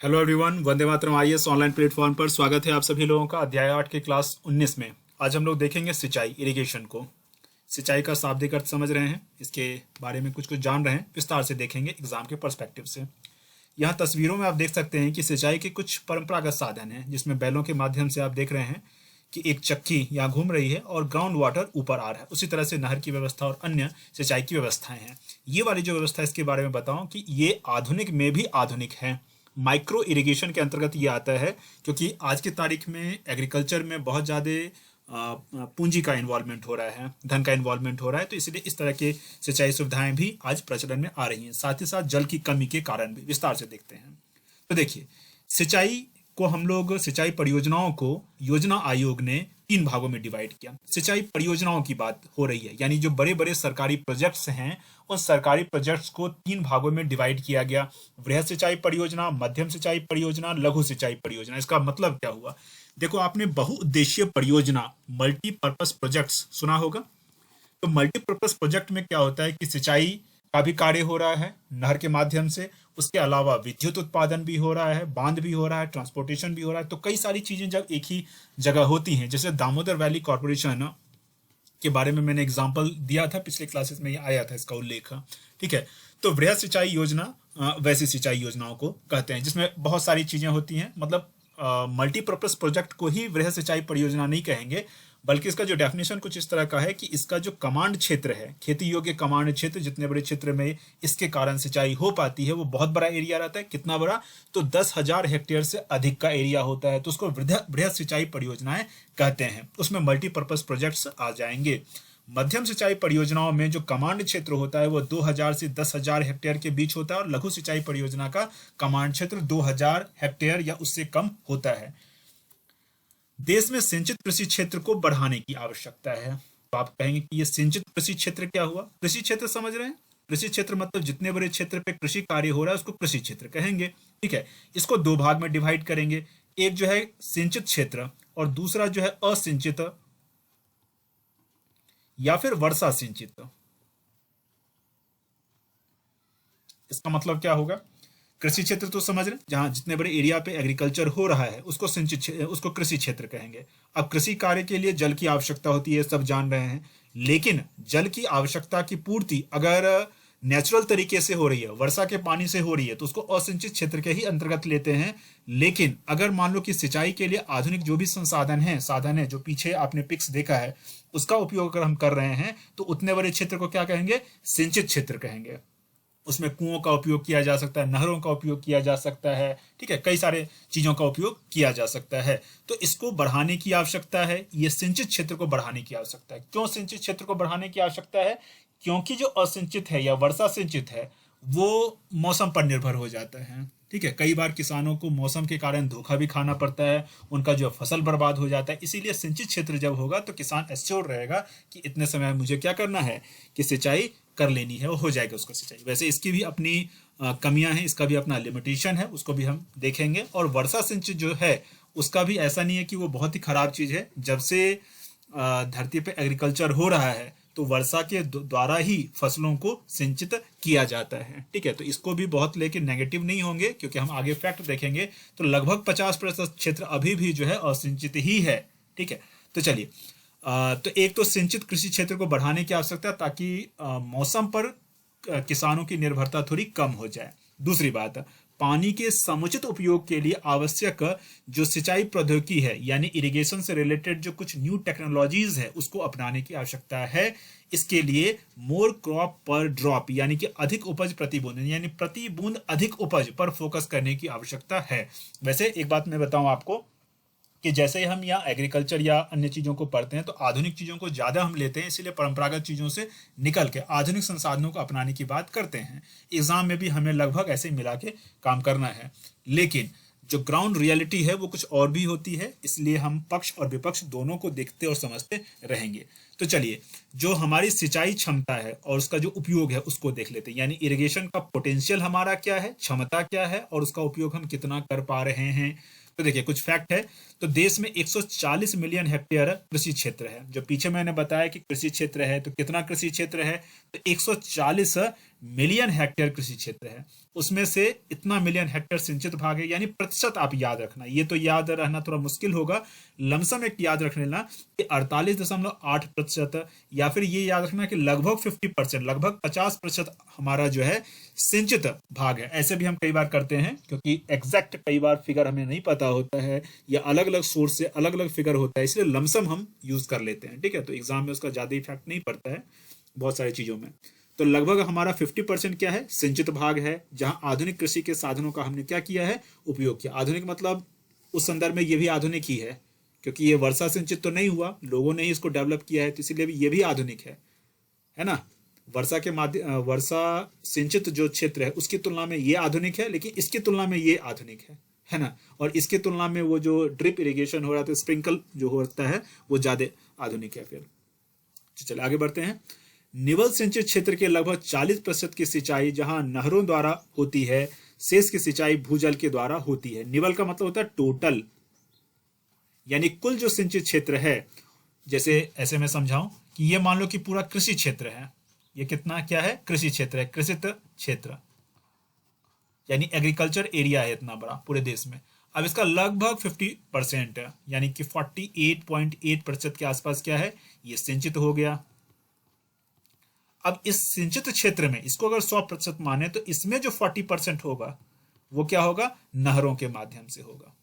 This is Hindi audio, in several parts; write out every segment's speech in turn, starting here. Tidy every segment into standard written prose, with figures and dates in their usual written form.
Hello everyone, Vande Mataram IAS online platform पर स्वागत है आप सभी लोगों का। अध्याय 8 के क्लास 19 में आज हम लोग देखेंगे सिंचाई, इरिगेशन को। सिंचाई का शाब्दिक अर्थ समझ रहे हैं, इसके बारे में कुछ कुछ जान रहे हैं, विस्तार से देखेंगे एग्जाम के पर्सपेक्टिव से। यहाँ तस्वीरों में आप देख सकते हैं कि सिंचाई के कुछ परंपरागत साधन हैं, जिसमें बैलों के माध्यम से आप देख रहे हैं कि एक चक्की यहाँ घूम रही है और ग्राउंड वाटर ऊपर आ रहा है। उसी तरह से नहर की व्यवस्था और अन्य सिंचाई की व्यवस्थाएं हैं। ये वाली जो व्यवस्था है इसके बारे में बताऊं कि ये आधुनिक में भी आधुनिक है। माइक्रो इरिगेशन के अंतर्गत ये आता है, क्योंकि आज की तारीख में एग्रीकल्चर में बहुत ज़्यादा पूंजी का इन्वॉल्वमेंट हो रहा है, धन का इन्वॉल्वमेंट हो रहा है, तो इसलिए इस तरह के सिंचाई सुविधाएं भी आज प्रचलन में आ रही हैं। साथ ही साथ जल की कमी के कारण भी। विस्तार से देखते हैं तो देखिए, सिंचाई को हम लोग सिंचाई परियोजनाओं को योजना आयोग ने 3 भागों में डिवाइड किया। सिंचाई परियोजनाओं की बात हो रही है, यानी जो बड़े बड़े सरकारी प्रोजेक्ट्स हैं उन सरकारी प्रोजेक्ट्स को 3 भागों में डिवाइड किया गया। वृहद सिंचाई परियोजना, मध्यम सिंचाई परियोजना, लघु सिंचाई परियोजना। इसका मतलब क्या हुआ? देखो, आपने बहुउद्देशीय परियोजना, मल्टीपर्पस प्रोजेक्ट्स सुना होगा। तो मल्टीपर्पस प्रोजेक्ट में क्या होता है कि सिंचाई का भी कार्य हो रहा है नहर के माध्यम से, उसके अलावा विद्युत उत्पादन भी हो रहा है, बांध भी हो रहा है, ट्रांसपोर्टेशन भी हो रहा है। तो कई सारी चीजें जब एक ही जगह होती हैं, जैसे दामोदर वैली कॉर्पोरेशन के बारे में मैंने एग्जांपल दिया था, पिछले क्लासेस में ये आया था इसका उल्लेख। ठीक है, तो वृहद सिंचाई योजना वैसी सिंचाई योजनाओं को कहते हैं, जिसमें बहुत सारी चीजें होती हैं। मतलब मल्टीपर्पस प्रोजेक्ट को ही वृहद सिंचाई परियोजना नहीं कहेंगे, बल्कि इसका जो डेफिनेशन कुछ इस तरह का है कि इसका जो कमांड क्षेत्र है, खेती योग्य कमांड क्षेत्र, जितने बड़े क्षेत्र में इसके कारण सिंचाई हो पाती है वो बहुत बड़ा एरिया रहता है। कितना बड़ा? तो 10,000 हेक्टेयर से अधिक का एरिया होता है, तो उसको वृहद सिंचाई परियोजनाएं कहते हैं। उसमें मल्टीपर्पज प्रोजेक्ट्स आ जाएंगे। मध्यम सिंचाई परियोजनाओं में जो कमांड क्षेत्र होता है वो 2,000 से 10,000 हेक्टेयर के बीच होता है, और लघु सिंचाई परियोजना का कमांड क्षेत्र 2,000 हेक्टेयर या उससे कम होता है। देश में सिंचित कृषि क्षेत्र को बढ़ाने की आवश्यकता है। तो आप कहेंगे कि ये सिंचित कृषि क्षेत्र क्या हुआ? कृषि क्षेत्र समझ रहे हैं? कृषि क्षेत्र मतलब जितने बड़े क्षेत्र पे कृषि कार्य हो रहा है उसको कृषि क्षेत्र कहेंगे। ठीक है, इसको 2 भाग में डिवाइड करेंगे। एक जो है सिंचित क्षेत्र और दूसरा जो है असिंचित या फिर वर्षा सिंचित। इसका मतलब क्या होगा? कृषि क्षेत्र तो समझ रहे हैं, जहां जितने बड़े एरिया पे एग्रीकल्चर हो रहा है उसको उसको कृषि क्षेत्र कहेंगे। अब कृषि कार्य के लिए जल की आवश्यकता होती है, सब जान रहे हैं, लेकिन जल की आवश्यकता की पूर्ति अगर नेचुरल तरीके से हो रही है, वर्षा के पानी से हो रही है, तो उसको असिंचित क्षेत्र के ही अंतर्गत लेते हैं। लेकिन अगर मान लो कि सिंचाई के लिए आधुनिक जो भी साधन है, जो पीछे आपने पिक्स देखा है, उसका उपयोग अगर हम कर रहे हैं तो उतने बड़े क्षेत्र को क्या कहेंगे? सिंचित क्षेत्र कहेंगे। उसमें कुओं का उपयोग किया जा सकता है, नहरों का उपयोग किया जा सकता है। ठीक है, कई सारे चीजों का उपयोग किया जा सकता है। तो इसको बढ़ाने की आवश्यकता है, ये सिंचित क्षेत्र को बढ़ाने की आवश्यकता है। क्यों सिंचित क्षेत्र को बढ़ाने की आवश्यकता है? क्योंकि जो असिंचित है या वर्षा सिंचित है वो मौसम पर निर्भर हो जाता है। ठीक है, कई बार किसानों को मौसम के कारण धोखा भी खाना पड़ता है, उनका जो फसल बर्बाद हो जाता है। इसीलिए सिंचित क्षेत्र जब होगा तो किसान एश्योर रहेगा कि इतने समय मुझे क्या करना है कि सिंचाई कर लेनी है, वो हो जाएगा उसको सिंचाई। वैसे इसकी भी अपनी कमियां हैं, इसका भी अपना लिमिटेशन है, उसको भी हम देखेंगे। और वर्षा सिंचित जो है उसका भी ऐसा नहीं है कि वो बहुत ही खराब चीज है। जब से धरती पे एग्रीकल्चर हो रहा है तो वर्षा के द्वारा ही फसलों को सिंचित किया जाता है। ठीक है, तो इसको भी बहुत लेकिन नेगेटिव नहीं होंगे, क्योंकि हम आगे फैक्ट देखेंगे तो लगभग 50% क्षेत्र अभी भी जो है असिंचित ही है। ठीक है, तो चलिए, तो एक तो सिंचित कृषि क्षेत्र को बढ़ाने की आवश्यकता है ताकि मौसम पर किसानों की निर्भरता थोड़ी कम हो जाए। दूसरी बात, पानी के समुचित उपयोग के लिए आवश्यक जो सिंचाई प्रौद्योगिकी है, यानी इरिगेशन से रिलेटेड जो कुछ न्यू टेक्नोलॉजीज है उसको अपनाने की आवश्यकता है। इसके लिए मोर क्रॉप पर ड्रॉप, यानी कि अधिक उपज प्रति बूंद, यानी प्रति बूंद अधिक उपज पर फोकस करने की आवश्यकता है। वैसे एक बात मैं बताऊं आपको कि जैसे ही हम यहाँ एग्रीकल्चर या अन्य चीज़ों को पढ़ते हैं तो आधुनिक चीज़ों को ज़्यादा हम लेते हैं, इसीलिए परंपरागत चीज़ों से निकल के आधुनिक संसाधनों को अपनाने की बात करते हैं। एग्जाम में भी हमें लगभग ऐसे ही मिला के काम करना है, लेकिन जो ग्राउंड रियलिटी है वो कुछ और भी होती है, इसलिए हम पक्ष और विपक्ष दोनों को देखते और समझते रहेंगे। तो चलिए, जो हमारी सिंचाई क्षमता है और उसका जो उपयोग है उसको देख लेते हैं, यानी इरिगेशन का पोटेंशियल हमारा क्या है, क्षमता क्या है और उसका उपयोग हम कितना कर पा रहे हैं। तो देखिए, कुछ फैक्ट है। तो देश में 140 मिलियन हेक्टेयर कृषि क्षेत्र है। जो पीछे मैंने बताया कि कृषि क्षेत्र है, तो कितना कृषि क्षेत्र है? तो 140 मिलियन हेक्टेयर कृषि क्षेत्र है, उसमें से इतना मिलियन हेक्टेयर सिंचित भाग है, यानी प्रतिशत आप याद रखना, ये तो याद रहना थोड़ा मुश्किल होगा, लमसम एक याद रख लेना कि 48.8%, या फिर ये याद रखना कि लगभग 50%, लगभग 50% हमारा जो है सिंचित भाग है। ऐसे भी हम कई बार करते हैं, क्योंकि एग्जैक्ट कई बार फिगर हमें नहीं पता होता है, या अलग अलग सोर्स से अलग अलग फिगर होता है, इसलिए लमसम हम यूज कर लेते हैं, ठीक है। तो एग्जाम में उसका ज्यादा इफेक्ट नहीं पड़ता है बहुत सारी चीजों में। तो लगभग हमारा 50% क्या है, सिंचित भाग है, जहां आधुनिक कृषि के साधनों का हमने क्या किया है, उपयोग किया। आधुनिक मतलब उस संदर्भ में ये भी आधुनिक ही है, क्योंकि ये वर्षा सिंचित तो नहीं हुआ, लोगों ने ही इसको डेवलप किया है, तो इसीलिए भी ये भी आधुनिक है ना। वर्षा के माध्यम वर्षा सिंचित जो क्षेत्र है उसकी तुलना में ये आधुनिक है, लेकिन इसकी तुलना में ये आधुनिक है ना। और इसकी तुलना में वो जो ड्रिप इरिगेशन हो रहा था, स्प्रिंकल जो होता है, वो ज्यादा आधुनिक है। फिर चलिए आगे बढ़ते हैं। निवल सिंचित क्षेत्र के लगभग 40% की सिंचाई जहां नहरों द्वारा होती है, शेष की सिंचाई भूजल के द्वारा होती है। निवल का मतलब होता है टोटल, यानी कुल जो सिंचित क्षेत्र है। जैसे ऐसे मैं समझाऊं कि ये मान लो कि पूरा कृषि क्षेत्र है, ये कितना क्या है, कृषि क्षेत्र है, कृषित क्षेत्र, यानी एग्रीकल्चर एरिया है इतना बड़ा पूरे देश में। अब इसका लगभग 50% है, यानी कि 48.8% के आसपास क्या है, ये सिंचित हो गया। अब इस सिंचित क्षेत्र में इसको अगर 100% माने, तो इसमें जो 40% होगा वो क्या होगा, नहरों के माध्यम से होगा,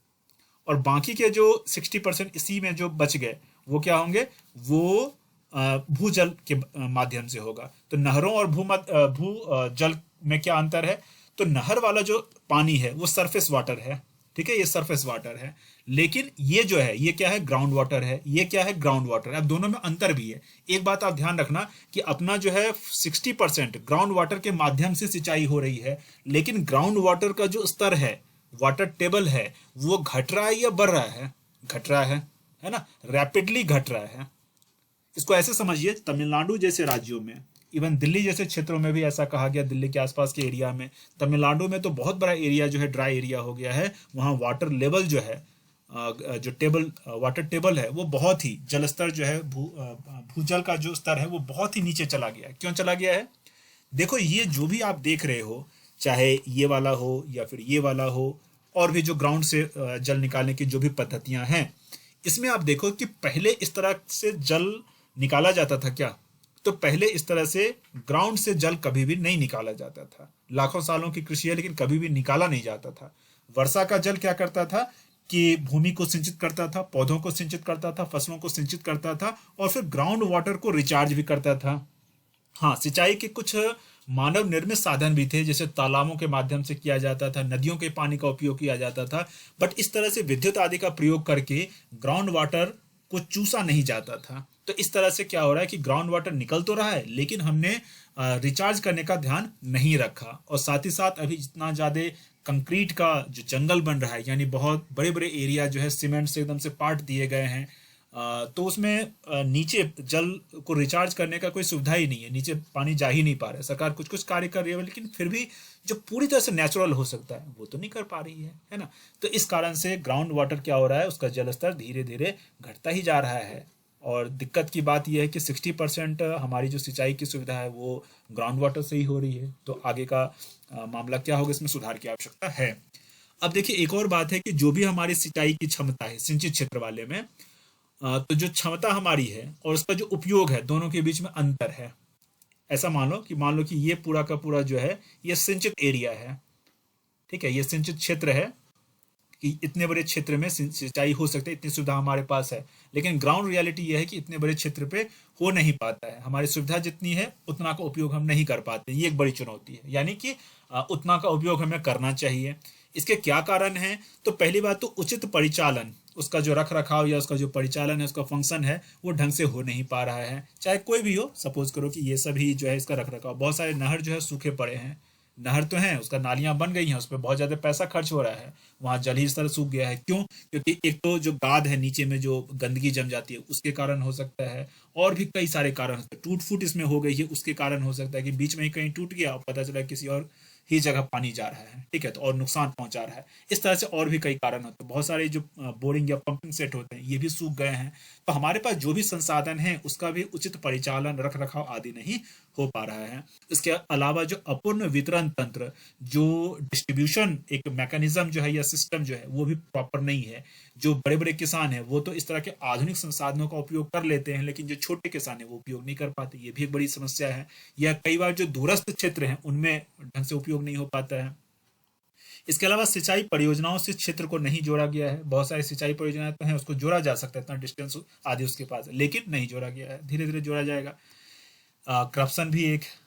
और बाकी के जो 60% इसी में जो बच गए वो क्या होंगे, वो भूजल के माध्यम से होगा। तो नहरों और भू जल में क्या अंतर है, तो नहर वाला जो पानी है वो सरफेस वाटर है, ठीक है, ये सरफेस वाटर है, लेकिन ये जो है ये क्या है, ग्राउंड वाटर है, ये क्या है, ग्राउंड वाटर है। अब दोनों में अंतर भी है। एक बात आप ध्यान रखना कि अपना जो है 60% ग्राउंड वाटर के माध्यम से सिंचाई हो रही है, लेकिन ग्राउंड वाटर का जो स्तर है, वाटर टेबल है, वो घट रहा है या बढ़ रहा है, घट रहा है ना, रैपिडली घट रहा है। इसको ऐसे समझिए, तमिलनाडु जैसे राज्यों में, इवन दिल्ली जैसे क्षेत्रों में भी ऐसा कहा गया, दिल्ली के आसपास के एरिया में, तमिलनाडु में तो बहुत बड़ा एरिया जो है ड्राई एरिया हो गया है, वहाँ वाटर लेवल जो है, जो टेबल वाटर टेबल है, वो बहुत ही, जलस्तर जो है, भूजल का जो स्तर है वो बहुत ही नीचे चला गया है। क्यों चला गया है, देखो ये जो भी आप देख रहे हो, चाहे ये वाला हो या फिर ये वाला हो, और भी जो ग्राउंड से जल निकालने की जो भी पद्धतियां हैं, इसमें आप देखो कि पहले इस तरह से जल निकाला जाता था क्या, तो पहले इस तरह से ग्राउंड से जल कभी भी नहीं निकाला जाता था। लाखों सालों की कृषि है, लेकिन कभी भी निकाला नहीं जाता था। वर्षा का जल क्या करता था कि भूमि को सिंचित करता था, पौधों को सिंचित करता था, फसलों को सिंचित करता था, और फिर ग्राउंड वाटर को रिचार्ज भी करता था। हाँ, सिंचाई के कुछ मानव निर्मित साधन भी थे, जैसे तालाबों के माध्यम से किया जाता था, नदियों के पानी का उपयोग किया जाता था, बट इस तरह से विद्युत आदि का प्रयोग करके ग्राउंड वाटर को चूसा नहीं जाता था। तो इस तरह से क्या हो रहा है कि ग्राउंड वाटर निकल तो रहा है, लेकिन हमने रिचार्ज करने का ध्यान नहीं रखा। और साथ ही साथ अभी जितना ज़्यादा कंक्रीट का जो जंगल बन रहा है, यानी बहुत बड़े बड़े एरिया जो है सीमेंट से एकदम से पाट दिए गए हैं, तो उसमें नीचे जल को रिचार्ज करने का कोई सुविधा ही नहीं है, नीचे पानी जा ही नहीं पा रहा है। सरकार कुछ कुछ कार्य कर रही है, लेकिन फिर भी जो पूरी तरह से नेचुरल हो सकता है वो तो नहीं कर पा रही है ना। तो इस कारण से ग्राउंड वाटर क्या हो रहा है, उसका जल स्तर धीरे धीरे घटता ही जा रहा है। और दिक्कत की बात यह है कि 60% हमारी जो सिंचाई की सुविधा है वो ग्राउंड वाटर से ही हो रही है। तो आगे का मामला क्या होगा, इसमें सुधार की आवश्यकता है। अब देखिए एक और बात है कि जो भी हमारी सिंचाई की क्षमता है सिंचित क्षेत्र वाले में, तो जो क्षमता हमारी है और उसका जो उपयोग है, दोनों के बीच में अंतर है। ऐसा मान लो कि ये पूरा का पूरा जो है ये सिंचित एरिया है, ठीक है, ये सिंचित क्षेत्र है कि इतने बड़े क्षेत्र में सिंचाई हो सकती है, इतनी सुविधा हमारे पास है। लेकिन ग्राउंड रियलिटी ये है कि इतने बड़े क्षेत्र पे हो नहीं पाता है, हमारी सुविधा जितनी है उतना का उपयोग हम नहीं कर पाते। ये एक बड़ी चुनौती है, यानी कि उतना का उपयोग हमें करना चाहिए। इसके क्या कारण हैं, तो पहली बात तो उचित परिचालन, उसका जो रख रखाव या उसका जो परिचालन है, उसका फंक्शन है, वो ढंग से हो नहीं पा रहा है। चाहे कोई भी हो, सपोज करो कि ये सभी जो है इसका रख रखाव, बहुत सारे नहर जो है सूखे पड़े हैं, नहर तो है, उसका नालियां बन गई हैं, उस पर बहुत ज्यादा पैसा खर्च हो रहा है, वहां जल ही स्तर सूख गया है। क्यों, क्योंकि एक तो जो गाद है नीचे में जो गंदगी जम जाती है उसके कारण हो सकता है, और भी कई सारे कारण होते हैं। टूट फूट इसमें हो गई है, उसके कारण हो सकता है कि बीच में ही कहीं टूट गया और पता चला किसी और ही जगह पानी जा रहा है, ठीक है, तो और नुकसान पहुंचा रहा है। इस तरह से और भी कई कारण होते हैं। बहुत सारे जो बोरिंग या पंपिंग सेट होते हैं ये भी सूख गए हैं। तो हमारे पास जो भी संसाधन है उसका भी उचित परिचालन, रख रखाव आदि नहीं हो पा रहा है। इसके अलावा जो अपूर्ण वितरण तंत्र, जो डिस्ट्रीब्यूशन एक मैकेनिज्म जो है या सिस्टम जो है वो भी प्रॉपर नहीं है। जो बड़े बड़े किसान हैं वो तो इस तरह के आधुनिक संसाधनों का उपयोग कर लेते हैं, लेकिन जो छोटे किसान हैं वो उपयोग नहीं कर पाते, ये भी एक बड़ी समस्या है। या कई बार जो दूरस्थ क्षेत्र हैं उनमें ढंग से उपयोग नहीं हो पाता है। इसके अलावा सिंचाई परियोजनाओं से क्षेत्र को नहीं जोड़ा गया है। बहुत सारी सिंचाई परियोजनाएं तो हैं, उसको जोड़ा जा सकता है, इतना डिस्टेंस आदि उसके पास है, लेकिन नहीं जोड़ा गया है। धीरे धीरे जोड़ा जाएगा। करप्शन भी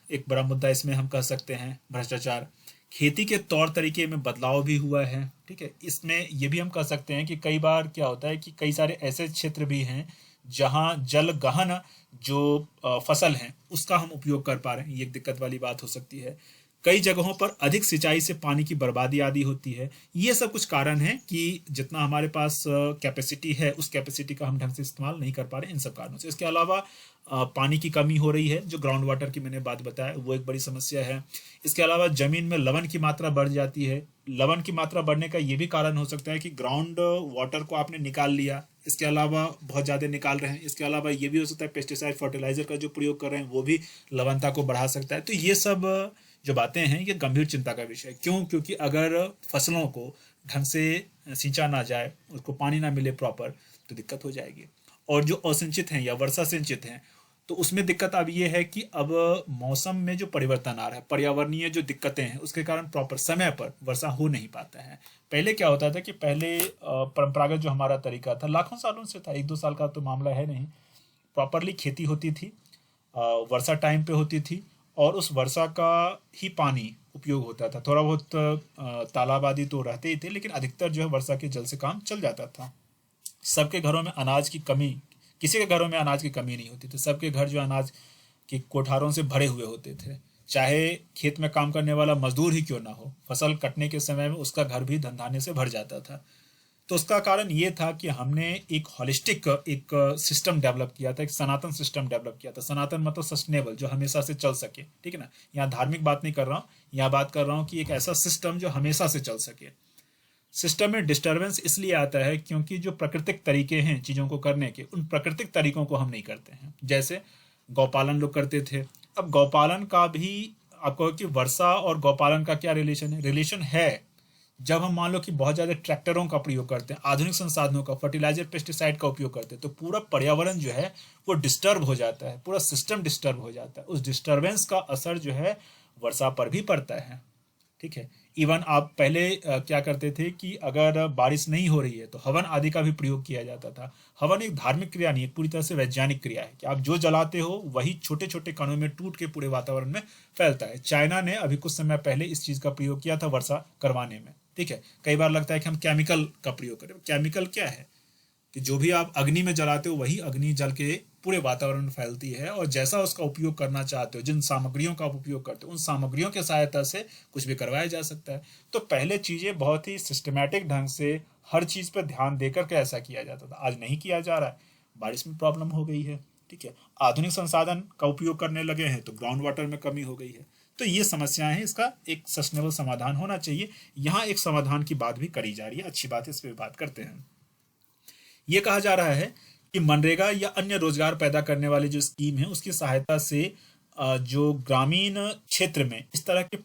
एक बड़ा मुद्दा इसमें हम कह सकते हैं, भ्रष्टाचार। खेती के तौर तरीके में बदलाव भी हुआ है, ठीक है। इसमें ये भी हम कह सकते हैं कि कई बार क्या होता है कि कई सारे ऐसे क्षेत्र भी हैं जहां जल गहन जो फसल है उसका हम उपयोग कर पा रहे हैं, ये एक दिक्कत वाली बात हो सकती है। कई जगहों पर अधिक सिंचाई से पानी की बर्बादी आदि होती है। ये सब कुछ कारण है कि जितना हमारे पास कैपेसिटी है उस कैपेसिटी का हम ढंग से इस्तेमाल नहीं कर पा रहे हैं, इन सब कारणों से। इसके अलावा पानी की कमी हो रही है, जो ग्राउंड वाटर की मैंने बात बताया वो एक बड़ी समस्या है। इसके अलावा जमीन में लवण की मात्रा बढ़ जाती है। लवण की मात्रा बढ़ने का ये भी कारण हो सकता है कि ग्राउंड वाटर को आपने निकाल लिया, इसके अलावा बहुत ज़्यादा निकाल रहे हैं। इसके अलावा ये भी हो सकता है पेस्टिसाइड फर्टिलाइजर का जो प्रयोग कर रहे हैं वो भी लवणता को बढ़ा सकता है। तो ये सब जो बातें हैं ये गंभीर चिंता का विषय है। क्यों? क्योंकि अगर फसलों को ढंग से सींचा ना जाए, उसको पानी ना मिले प्रॉपर, तो दिक्कत हो जाएगी। और जो असिंचित हैं या वर्षा सिंचित हैं तो उसमें दिक्कत अब ये है कि अब मौसम में जो परिवर्तन आ रहा है, पर्यावरणीय जो दिक्कतें हैं उसके कारण प्रॉपर समय पर वर्षा हो नहीं पाता है। पहले क्या होता था कि पहले परंपरागत जो हमारा तरीका था लाखों सालों से था, 1-2 साल का तो मामला है नहीं, प्रॉपरली खेती होती थी, वर्षा टाइम पे होती थी और उस वर्षा का ही पानी उपयोग होता था। थोड़ा बहुत तालाब आदि तो रहते ही थे, लेकिन अधिकतर जो है वर्षा के जल से काम चल जाता था। सबके घरों में अनाज की कमी, किसी के घरों में अनाज की कमी नहीं होती थी। सबके घर जो अनाज के कोठारों से भरे हुए होते थे, चाहे खेत में काम करने वाला मजदूर ही क्यों ना हो, फसल कटने के समय में उसका घर भी धन धान्य से भर जाता था। तो उसका कारण ये था कि हमने एक हॉलिस्टिक एक सिस्टम डेवलप किया था, एक सनातन सिस्टम डेवलप किया था। सनातन मतलब सस्टेनेबल, जो हमेशा से चल सके, ठीक है ना। यहाँ धार्मिक बात नहीं कर रहा हूँ, यहाँ बात कर रहा हूँ कि एक ऐसा सिस्टम जो हमेशा से चल सके। सिस्टम में डिस्टर्बेंस इसलिए आता है क्योंकि जो प्राकृतिक तरीके हैं चीज़ों को करने के, उन प्राकृतिक तरीकों को हम नहीं करते हैं। जैसे गौपालन लोग करते थे, अब गौपालन का भी आपको कि वर्षा और गौपालन का क्या रिलेशन है? रिलेशन है। जब हम मान लो कि बहुत ज़्यादा ट्रैक्टरों का प्रयोग करते हैं, आधुनिक संसाधनों का, फर्टिलाइजर पेस्टिसाइड का उपयोग करते हैं, तो पूरा पर्यावरण जो है वो डिस्टर्ब हो जाता है, पूरा सिस्टम डिस्टर्ब हो जाता है। उस डिस्टर्बेंस का असर जो है वर्षा पर भी पड़ता है, ठीक है। इवन आप पहले क्या करते थे कि अगर बारिश नहीं हो रही है तो हवन आदि का भी प्रयोग किया जाता था। हवन एक धार्मिक क्रिया नहीं, एक पूरी तरह से वैज्ञानिक क्रिया है कि आप जो जलाते हो वही छोटे छोटे कणों में टूट के पूरे वातावरण में फैलता है। चाइना ने अभी कुछ समय पहले इस चीज़ का प्रयोग किया था वर्षा करवाने में, ठीक है। कई बार लगता है कि हम केमिकल का प्रयोग करें। केमिकल क्या है कि जो भी आप अग्नि में जलाते हो वही अग्नि जल के पूरे वातावरण में फैलती है, और जैसा उसका उपयोग करना चाहते हो, जिन सामग्रियों का आप उपयोग करते हो, उन सामग्रियों की सहायता से कुछ भी करवाया जा सकता है। तो पहले चीज़ें बहुत ही सिस्टमैटिक ढंग से हर चीज़ पर ध्यान देकर के ऐसा किया जाता था, आज नहीं किया जा रहा है। बारिश में प्रॉब्लम हो गई है, ठीक है। आधुनिक संसाधन का उपयोग करने लगे हैं तो ग्राउंड वाटर में कमी हो गई है। तो ये समस्याएं हैं, इसका एक सस्टेनेबल समाधान होना चाहिए। यहाँ एक समाधान की बात भी करी जा रही है, अच्छी बात है, इस पर बात करते हैं। ये कहा जा रहा है कि मनरेगा या अन्य रोजगार पैदा करने वाली जो स्कीम है उसकी सहायता से जो ग्रामीण क्षेत्र में इस तरह के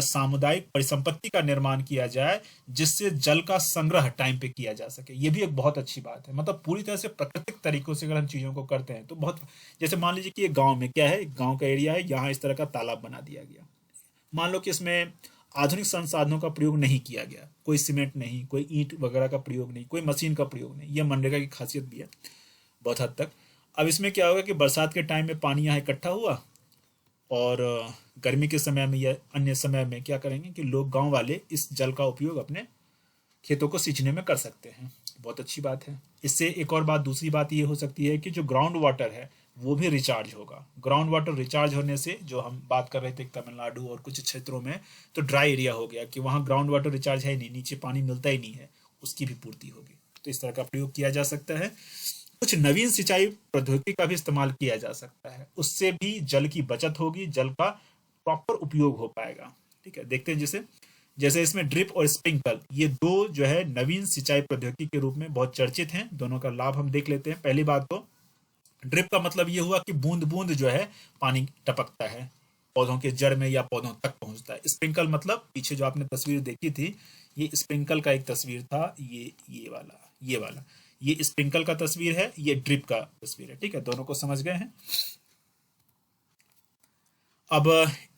सामुदायिक परिसंपत्ति का निर्माण किया जाए जिससे जल का संग्रह टाइम पे किया जा सके। ये भी एक बहुत अच्छी बात है। मतलब पूरी तरह से प्राकृतिक तरीकों से अगर हम चीज़ों को करते हैं तो बहुत, जैसे मान लीजिए कि एक गांव में क्या है, एक गांव का एरिया है, यहाँ इस तरह का तालाब बना दिया गया। मान लो कि इसमें आधुनिक संसाधनों का प्रयोग नहीं किया गया, कोई सीमेंट नहीं, कोई ईंट वगैरह का प्रयोग नहीं, कोई मशीन का प्रयोग नहीं। यह मनरेगा की खासियत भी है बहुत हद तक। अब इसमें क्या होगा कि बरसात के टाइम में पानी यहाँ इकट्ठा हुआ और गर्मी के समय में या अन्य समय में क्या करेंगे कि लोग, गांव वाले, इस जल का उपयोग अपने खेतों को सींचने में कर सकते हैं। बहुत अच्छी बात है। इससे एक और बात, दूसरी बात ये हो सकती है कि जो ग्राउंड वाटर है वो भी रिचार्ज होगा। ग्राउंड वाटर रिचार्ज होने से, जो हम बात कर रहे थे तमिलनाडु और कुछ क्षेत्रों में तो ड्राई एरिया हो गया कि वहाँ ग्राउंड वाटर रिचार्ज है ही नहीं, नीचे पानी मिलता ही नहीं है, उसकी भी पूर्ति होगी। तो इस तरह का प्रयोग किया जा सकता है। कुछ नवीन सिंचाई प्रौद्योगिकी का भी इस्तेमाल किया जा सकता है, उससे भी जल की बचत होगी, जल का प्रॉपर उपयोग हो पाएगा, ठीक है, देखते हैं जैसे जैसे इसमें ड्रिप और स्प्रिंकल, ये दो जो है नवीन सिंचाई प्रौद्योगिकी के रूप में बहुत चर्चित हैं। दोनों का लाभ हम देख लेते हैं। पहली बात तो ड्रिप का मतलब ये हुआ कि बूंद बूंद जो है पानी टपकता है पौधों के जड़ में या पौधों तक पहुंचता है। स्प्रिंकल मतलब पीछे जो आपने तस्वीर देखी थी, ये स्प्रिंकल का एक तस्वीर था, ये वाला ये स्प्रिंकल का तस्वीर है, ये ड्रिप का तस्वीर है। ठीक है, दोनों को समझ गए हैं। अब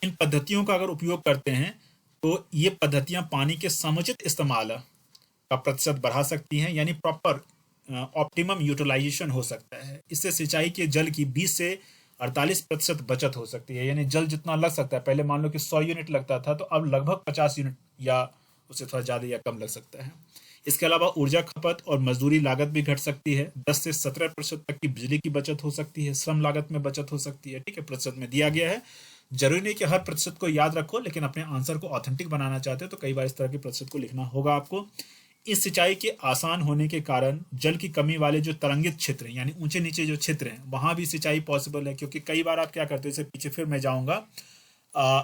इन पद्धतियों का अगर उपयोग करते हैं तो ये पद्धतियां पानी के समुचित इस्तेमाल का प्रतिशत बढ़ा सकती हैं, यानी प्रॉपर ऑप्टिमम यूटिलाइजेशन हो सकता है। इससे सिंचाई के जल की 20 से 48% बचत हो सकती है। यानी जल जितना लग सकता है, पहले मान लो कि 100 यूनिट लगता था, तो अब लगभग 50 यूनिट या उससे थोड़ा ज़्यादा या कम लग सकता है। इसके अलावा ऊर्जा खपत और मजदूरी लागत भी घट सकती है। 10 से 17% तक की बिजली की बचत हो सकती है। श्रम लागत में बचत हो सकती है। ठीक है, प्रतिशत में दिया गया है। जरूरी नहीं कि हर प्रतिशत को याद रखो, लेकिन अपने आंसर को ऑथेंटिक बनाना चाहते हो तो कई बार इस तरह के प्रतिशत को लिखना होगा आपको। इस सिंचाई के आसान होने के कारण जल की कमी वाले जो तरंगित क्षेत्र हैं, यानी ऊंचे नीचे जो क्षेत्र हैं, वहां भी सिंचाई पॉसिबल है। क्योंकि कई बार आप क्या करते हो, इससे पीछे फिर मैं जाऊंगा,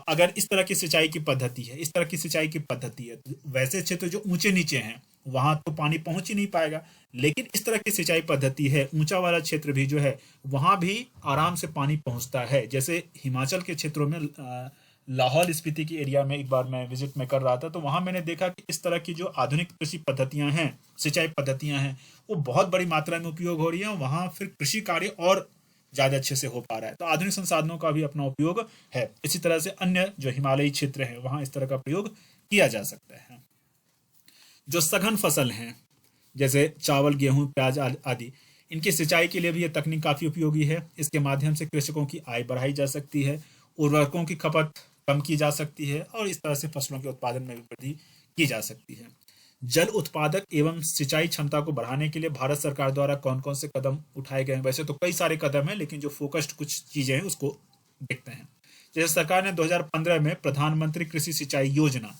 अगर इस तरह की सिंचाई की पद्धति है, इस तरह की सिंचाई की पद्धति है, तो वैसे क्षेत्र जो ऊंचे नीचे हैं वहां तो पानी पहुंच ही नहीं पाएगा। लेकिन इस तरह की सिंचाई पद्धति है, ऊंचा वाला क्षेत्र भी जो है वहां भी आराम से पानी पहुंचता है। जैसे हिमाचल के क्षेत्रों में लाहौल स्पीति की एरिया में एक बार मैं विजिट में कर रहा था, तो वहां मैंने देखा कि इस तरह की जो आधुनिक कृषि पद्धतियां हैं, सिंचाई पद्धतियां हैं, वो बहुत बड़ी मात्रा में उपयोग हो रही है। वहां फिर कृषि कार्य और ज्यादा अच्छे से हो पा रहा है। तो आधुनिक संसाधनों का भी अपना उपयोग है। इसी तरह से अन्य जो हिमालयी क्षेत्र है वहां इस तरह का प्रयोग किया जा सकता है। जो सघन फसल हैं जैसे चावल, गेहूं, प्याज आदि, इनकी सिंचाई के लिए भी यह तकनीक काफी उपयोगी है। इसके माध्यम से कृषकों की आय बढ़ाई जा सकती है, उर्वरकों की खपत कम की जा सकती है और इस तरह से फसलों के उत्पादन में भी वृद्धि की जा सकती है। जल उत्पादक एवं सिंचाई क्षमता को बढ़ाने के लिए भारत सरकार द्वारा कौन कौन से कदम उठाए गए हैं? वैसे तो कई सारे कदम हैं, लेकिन जो फोकस्ड कुछ चीजें हैं उसको देखते हैं। जैसे सरकार ने 2015 में प्रधानमंत्री कृषि सिंचाई योजना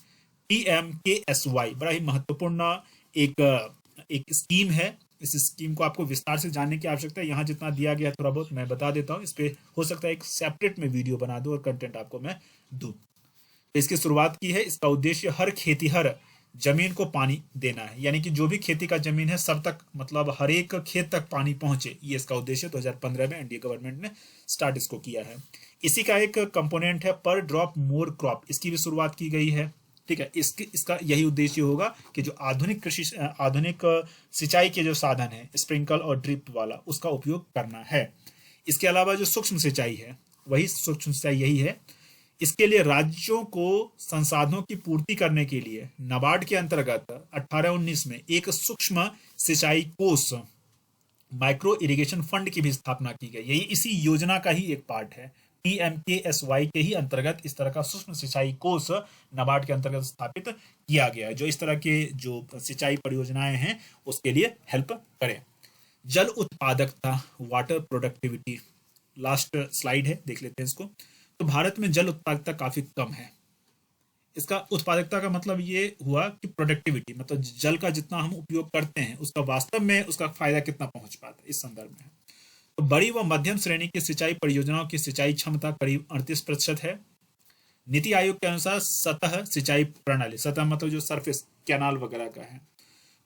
PMKSY, बड़ा ही महत्वपूर्ण एक एक स्कीम है। इस स्कीम को आपको विस्तार से जानने की आवश्यकता है। यहाँ जितना दिया गया थोड़ा बहुत मैं बता देता हूँ। इस पे हो सकता है एक सेपरेट में वीडियो बना दूं और कंटेंट आपको मैं दूं। तो इसकी शुरुआत की है। इसका उद्देश्य हर खेतीहर जमीन को पानी देना है, यानी कि जो भी खेती का जमीन है सब तक, मतलब हर एक खेत तक पानी पहुंचे, ये इसका उद्देश्य 2015 में एनडीए गवर्नमेंट ने स्टार्ट इसको किया है। इसी का एक कंपोनेंट है पर ड्रॉप मोर क्रॉप, इसकी भी शुरुआत की गई है। ठीक है, इसका यही उद्देश्य होगा कि जो आधुनिक सिंचाई के जो साधन है, स्प्रिंकल और ड्रिप वाला, उसका उपयोग करना है। इसके अलावा जो सूक्ष्म सिंचाई है, वही सूक्ष्म सिंचाई यही है। इसके लिए राज्यों को संसाधनों की पूर्ति करने के लिए नाबार्ड के अंतर्गत 18-19 में एक सूक्ष्म सिंचाई कोष, माइक्रो इरिगेशन फंड की भी स्थापना की गई। यही इसी योजना का ही एक पार्ट है। PMKSY के ही अंतर्गत इस तरह का सूक्ष्म सिंचाई कोष नाबार्ड के अंतर्गत स्थापित किया गया है, जो इस तरह के जो सिंचाई परियोजनाएं हैं उसके लिए हेल्प करें। जल उत्पादकता, वाटर प्रोडक्टिविटी, लास्ट स्लाइड है, देख लेते हैं इसको। तो भारत में जल उत्पादकता काफी कम है। इसका उत्पादकता का मतलब ये हुआ कि प्रोडक्टिविटी, मतलब जल का जितना हम उपयोग करते हैं उसका वास्तव में उसका फायदा कितना पहुंच पाता है, इस संदर्भ में। तो बड़ी व मध्यम श्रेणी की सिंचाई परियोजनाओं की सिंचाई क्षमता करीब 38% है। नीति आयोग के अनुसार सतह सिंचाई प्रणाली, सतह मतलब जो सरफेस कैनाल वगैरह का है,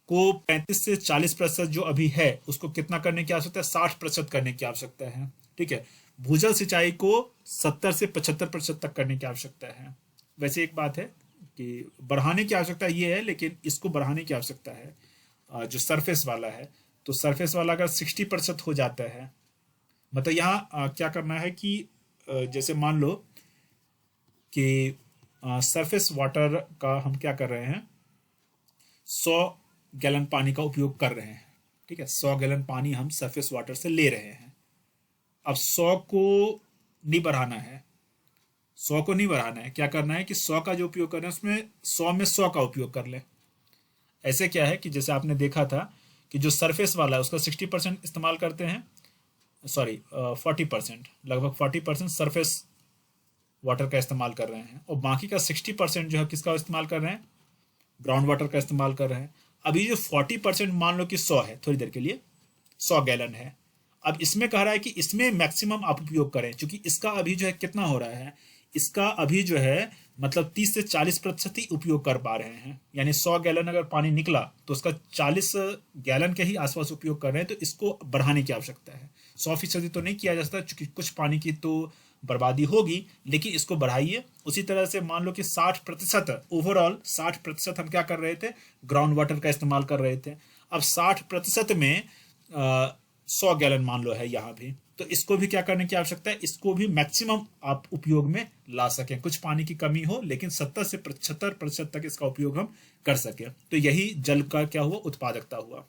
को 35 से 40% जो अभी है उसको कितना करने की आवश्यकता है? 60% करने की आवश्यकता है। ठीक है, भूजल सिंचाई को 70 से 75% तक करने की आवश्यकता है। वैसे एक बात है कि बढ़ाने की आवश्यकता ये है, लेकिन इसको बढ़ाने की आवश्यकता है जो सरफेस वाला है। तो सरफेस वाला अगर 60% हो जाता है, मतलब यहाँ क्या करना है कि जैसे मान लो कि सरफेस वाटर का हम क्या कर रहे हैं, 100 गैलन पानी का उपयोग कर रहे हैं। ठीक है, 100 गैलन पानी हम सरफेस वाटर से ले रहे हैं। अब 100 को नहीं बढ़ाना है, 100 को नहीं बढ़ाना है। क्या करना है कि 100 का जो उपयोग कर रहे हैं उसमें 100 में 100 का उपयोग कर ले। ऐसे क्या है कि जैसे आपने देखा था कि जो सरफेस वाला है उसका 60% इस्तेमाल करते हैं, सॉरी 40%, लगभग 40% सरफेस वाटर का इस्तेमाल कर रहे हैं, और बाकी का 60% जो है किसका इस्तेमाल कर रहे हैं? ग्राउंड वाटर का इस्तेमाल कर रहे हैं। अभी जो 40% मान लो कि 100 है, थोड़ी देर के लिए 100 गैलन है। अब इसमें कह रहा है कि इसमें मैक्सिमम आप उपयोग करें, क्योंकि इसका अभी जो है कितना हो रहा है, इसका अभी जो है मतलब 30 से 40% ही उपयोग कर पा रहे हैं। यानी 100 गैलन अगर पानी निकला तो उसका 40 गैलन के ही आसपास उपयोग कर रहे हैं, तो इसको बढ़ाने की आवश्यकता है। 100% तो नहीं किया जा सकता क्योंकि कुछ पानी की तो बर्बादी होगी, लेकिन इसको बढ़ाइए। उसी तरह से मान लो कि 60% ओवरऑल 60% हम क्या कर रहे थे, ग्राउंड वाटर का इस्तेमाल कर रहे थे। अब 60% में 100 गैलन मान लो है यहाँ भी, तो इसको भी क्या करने की आवश्यकता है, इसको भी मैक्सिमम आप उपयोग में ला सकें। कुछ पानी की कमी हो लेकिन 70 से 75% तक इसका उपयोग हम कर सकें। तो यही जल का क्या हुआ, उत्पादकता हुआ।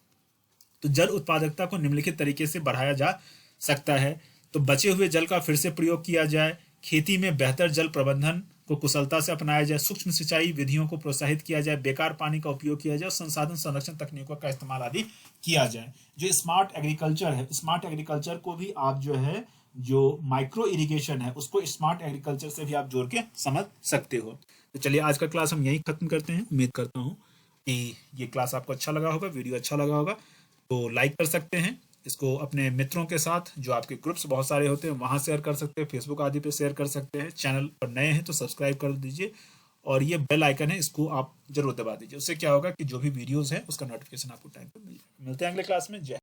तो जल उत्पादकता को निम्नलिखित तरीके से बढ़ाया जा सकता है। तो बचे हुए जल का फिर से प्रयोग किया जाए, खेती में बेहतर जल प्रबंधन को कुशलता से अपनाया जाए, सूक्ष्म सिंचाई विधियों को प्रोत्साहित किया जाए, बेकार पानी का उपयोग किया जाए, संसाधन संरक्षण तकनीकों का इस्तेमाल आदि किया जाए। जो स्मार्ट एग्रीकल्चर है, स्मार्ट एग्रीकल्चर को भी आप जो है, जो माइक्रो इरिगेशन है उसको स्मार्ट एग्रीकल्चर से भी आप जोड़ के समझ सकते हो। तो चलिए आज का क्लास हम यहीं खत्म करते हैं। उम्मीद करता हूँ कि ये क्लास आपको अच्छा लगा होगा, वीडियो अच्छा लगा होगा। तो लाइक कर सकते हैं इसको अपने मित्रों के साथ, जो आपके ग्रुप्स बहुत सारे होते हैं वहाँ शेयर कर सकते हैं, फेसबुक आदि पे शेयर कर सकते हैं। चैनल पर नए हैं तो सब्सक्राइब कर दीजिए, और ये बेल आइकन है इसको आप जरूर दबा दीजिए। उससे क्या होगा कि जो भी वीडियोस हैं उसका नोटिफिकेशन आपको टाइम पर मिल जाएगा। मिलते हैं अगले क्लास में। जय